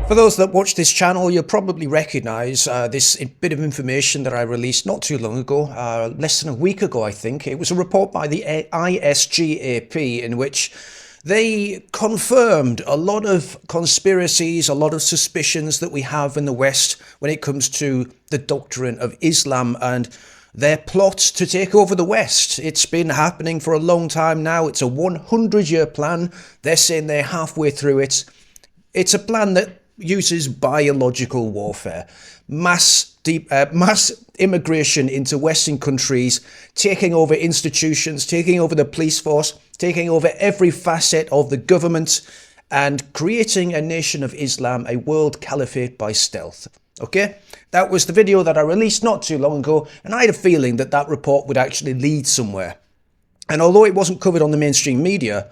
For those that watch this channel, you'll probably recognise this bit of information that I released not too long ago, less than a week ago I think. It was a report by the ISGAP in which they confirmed a lot of conspiracies, a lot of suspicions that we have in the West when it comes to the doctrine of Islam and their plot to take over the West. It's been happening for a long time now. It's a 100-year plan. They're saying they're halfway through it. It's a plan that uses biological warfare, mass immigration into Western countries, taking over institutions, taking over the police force, taking over every facet of the government, and creating a nation of Islam, a world caliphate by stealth. Okay, that was the video that I released not too long ago, and I had a feeling that that report would actually lead somewhere. And although it wasn't covered on the mainstream media,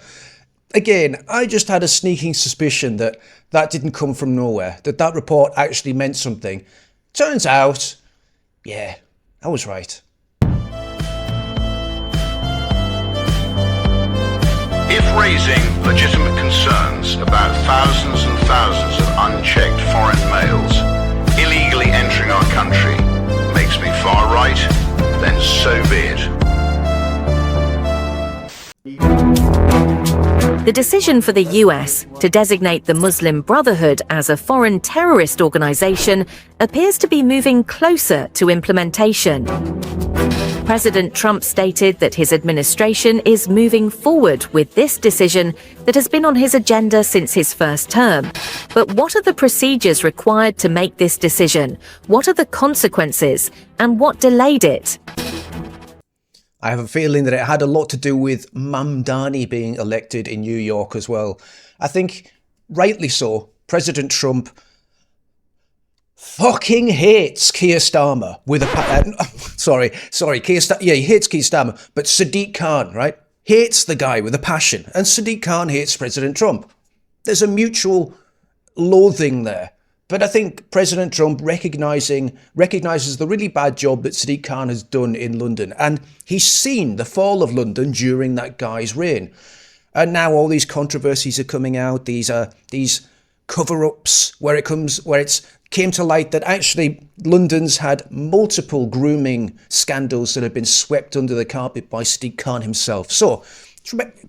again, I just had a sneaking suspicion that that didn't come from nowhere, that that report actually meant something. Turns out, yeah, I was right. If raising legitimate concerns about thousands and thousands of unchecked foreign males illegally entering our country makes me far right, then so be it. The decision for the US to designate the Muslim Brotherhood as a foreign terrorist organization appears to be moving closer to implementation. President Trump stated that his administration is moving forward with this decision that has been on his agenda since his first term. But what are the procedures required to make this decision? What are the consequences? And what delayed it? I have a feeling that it had a lot to do with Mamdani being elected in New York as well. I think, rightly so, President Trump fucking hates Keir Starmer with a he hates Keir Starmer, but Sadiq Khan, right, hates the guy with a passion, and Sadiq Khan hates President Trump. There's a mutual loathing there. But I think President Trump recognizes the really bad job that Sadiq Khan has done in London. And he's seen the fall of London during that guy's reign. And now all these controversies are coming out, these cover-ups where it's came to light that actually London's had multiple grooming scandals that have been swept under the carpet by Sadiq Khan himself. So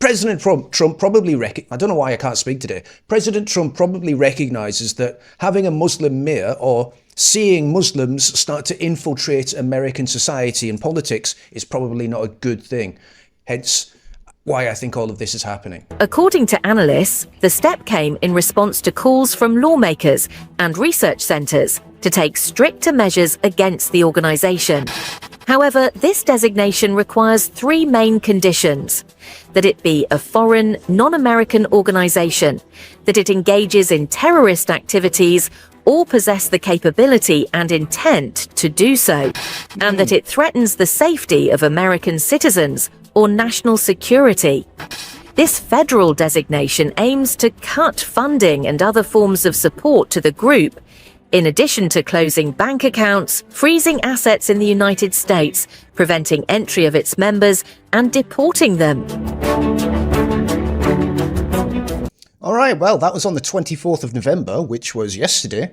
President Trump probably I don't know why I can't speak today. President Trump probably recognizes that having a Muslim mayor or seeing Muslims start to infiltrate American society and politics is probably not a good thing. Hence why I think all of this is happening. According to analysts, the step came in response to calls from lawmakers and research centers to take stricter measures against the organization. However, this designation requires three main conditions: that it be a foreign, non-American organization, that it engages in terrorist activities or possess the capability and intent to do so, and that it threatens the safety of American citizens or national security. This federal designation aims to cut funding and other forms of support to the group, in addition to closing bank accounts, freezing assets in the United States, preventing entry of its members, and deporting them. All right, well, that was on the 24th of November, which was yesterday.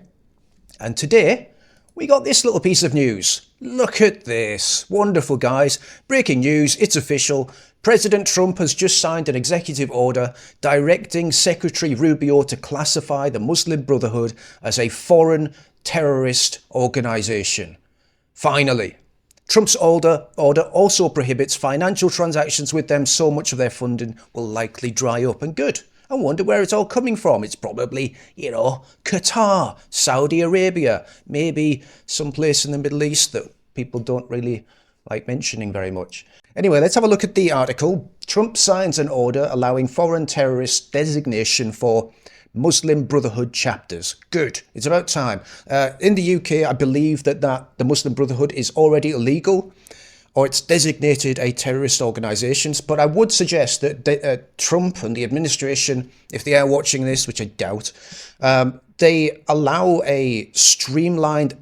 And today, we got this little piece of news. Look at this. Wonderful, guys. Breaking news, it's official. President Trump has just signed an executive order directing Secretary Rubio to classify the Muslim Brotherhood as a foreign terrorist organization. Finally, Trump's order also prohibits financial transactions with them, so much of their funding will likely dry up. And good. I wonder where it's all coming from. It's probably, Qatar, Saudi Arabia, maybe someplace in the Middle East that people don't really like mentioning very much. Anyway, let's have a look at the article. Trump signs an order allowing foreign terrorist designation for Muslim Brotherhood chapters. Good. It's about time. In the UK, I believe that the Muslim Brotherhood is already illegal, or it's designated a terrorist organisation. But I would suggest that Trump and the administration, if they are watching this, which I doubt, they allow a streamlined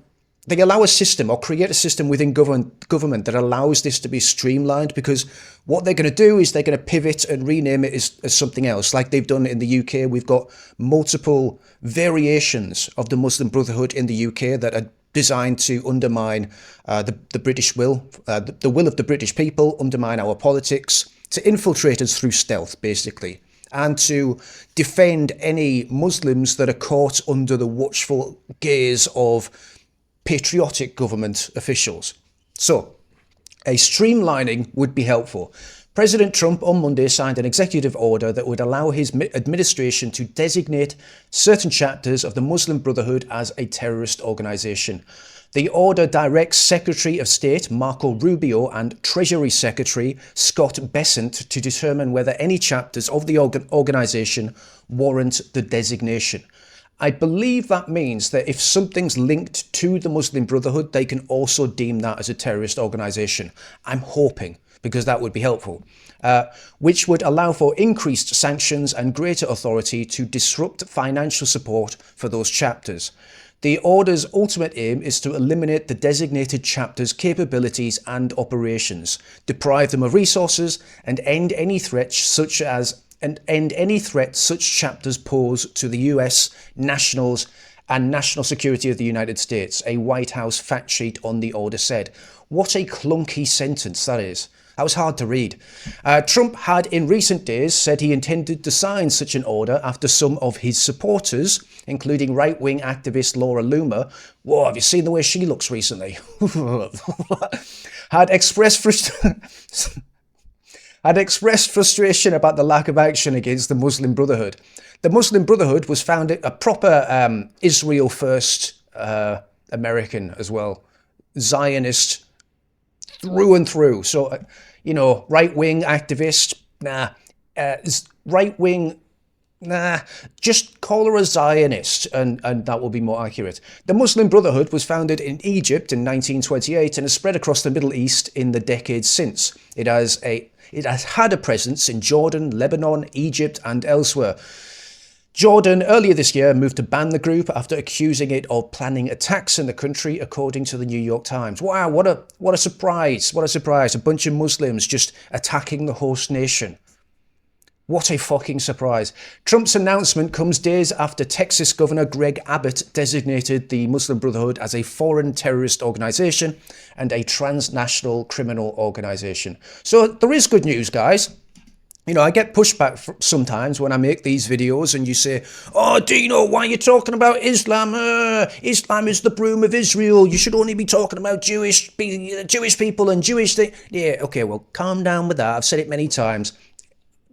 they allow a system or create a system within government that allows this to be streamlined, because what they're going to do is they're going to pivot and rename it as something else, like they've done in the UK. We've got multiple variations of the Muslim Brotherhood in the UK that are designed to undermine the British will, the will of the British people, undermine our politics, to infiltrate us through stealth, basically, and to defend any Muslims that are caught under the watchful gaze of patriotic government officials. So, a streamlining would be helpful. President Trump on Monday signed an executive order that would allow his administration to designate certain chapters of the Muslim Brotherhood as a terrorist organization. The order directs Secretary of State Marco Rubio and Treasury Secretary Scott Bessent to determine whether any chapters of the organization warrant the designation. I believe that means that if something's linked to the Muslim Brotherhood, they can also deem that as a terrorist organisation. I'm hoping, because that would be helpful, which would allow for increased sanctions and greater authority to disrupt financial support for those chapters. The order's ultimate aim is to eliminate the designated chapter's capabilities and operations, deprive them of resources, and end any threats such chapters pose to the US nationals and national security of the United States, a White House fact sheet on the order said. What a clunky sentence that is. That was hard to read. Trump had in recent days said he intended to sign such an order after some of his supporters, including right-wing activist Laura Loomer, whoa, have you seen the way she looks recently? had expressed frustration about the lack of action against the Muslim Brotherhood. The Muslim Brotherhood was founded a proper Israel first American as well, Zionist through and through. So, right-wing activist, nah. Right-wing, nah. Just call her a Zionist, and that will be more accurate. The Muslim Brotherhood was founded in Egypt in 1928 and has spread across the Middle East in the decades since. It has had a presence in Jordan, Lebanon, Egypt, and elsewhere. Jordan earlier this year moved to ban the group after accusing it of planning attacks in the country, according to the New York Times. Wow, what a surprise. What a surprise. A bunch of Muslims just attacking the host nation. What a fucking surprise. Trump's announcement comes days after Texas Governor Greg Abbott designated the Muslim Brotherhood as a foreign terrorist organization and a transnational criminal organization. So there is good news, guys. I get pushback sometimes when I make these videos and you say, oh, Dino, why are you talking about Islam? Islam is the broom of Israel. You should only be talking about Jewish people and Jewish things. Yeah, okay, well, calm down with that. I've said it many times.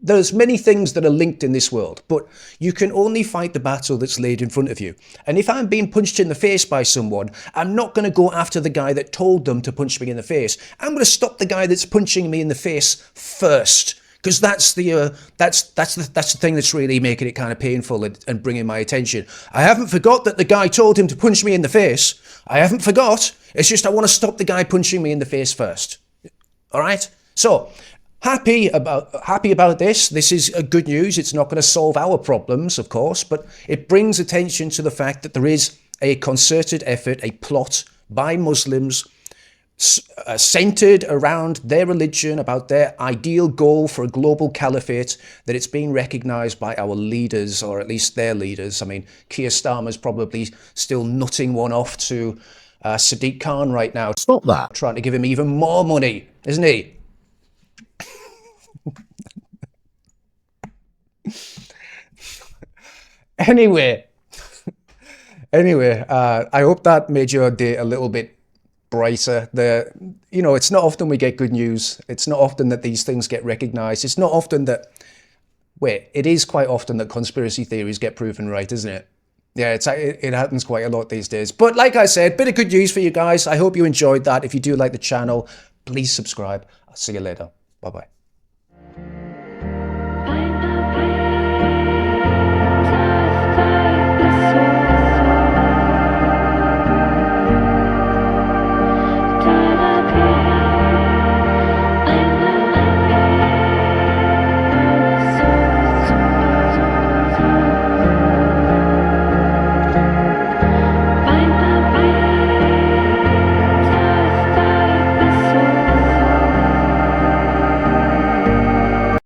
There's many things that are linked in this world, but you can only fight the battle that's laid in front of you. And if I'm being punched in the face by someone, I'm not going to go after the guy that told them to punch me in the face. I'm going to stop the guy that's punching me in the face first. Because that's the thing that's really making it kind of painful and bringing my attention. I haven't forgot that the guy told him to punch me in the face. I haven't forgot. It's just I want to stop the guy punching me in the face first. All right? So, happy about this. This is good news. It's not going to solve our problems, of course, but it brings attention to the fact that there is a concerted effort, a plot by Muslims centered around their religion, about their ideal goal for a global caliphate, that it's being recognized by our leaders, or at least their leaders. I mean, Keir Starmer's probably still nutting one off to Sadiq Khan right now. Stop that. Trying to give him even more money, isn't he? Anyway, I hope that made your day a little bit brighter. It's not often we get good news. It's not often that these things get recognized. It's not often that, it is quite often that conspiracy theories get proven right, isn't it? Yeah, it happens quite a lot these days. But like I said, bit of good news for you guys. I hope you enjoyed that. If you do like the channel, please subscribe. I'll see you later. Bye-bye.